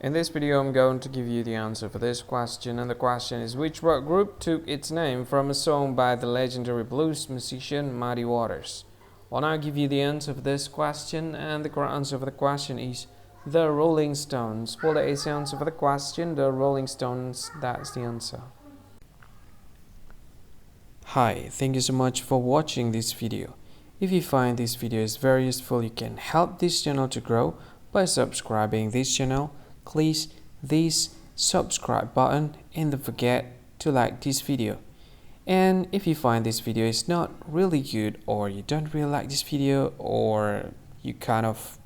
In this video, I'm going to give you the answer for this question, and the question is, which rock group took its name from a song by the legendary blues musician Muddy Waters? Well, I'll give you the answer for this question, and the correct answer for the question is the Rolling Stones. Well, that is the answer for the question, the Rolling Stones. That's the answer. Hi, thank you so much for watching this video. If you find this video is very useful, you can help this channel to grow by subscribing this channel. Click this subscribe button and don't forget to like this video. And if you find this video is not really good, or you don't really like this video, or you kind of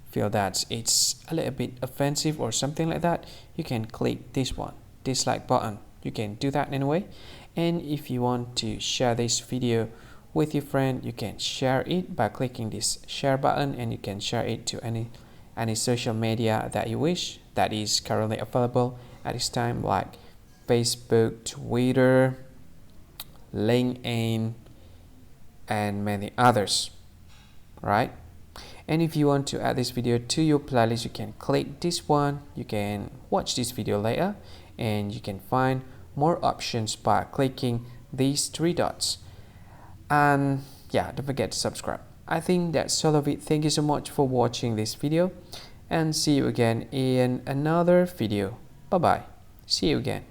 feel that it's a little bit offensive or something like that, you can click this one, dislike button. You can do that anyway. And if you want to share this video with your friend, you can share it by clicking this share button, and you can share it to any social media that you wish that is currently available at this time, like Facebook, Twitter, LinkedIn, and many others, right? And if you want to add this video to your playlist, you can click this one. You can watch this video later, and you can find more options by clicking these three dots. And yeah, don't forget to subscribe. I think that's all of it. Thank you so much for watching this video, and see you again in another video. Bye bye. See you again.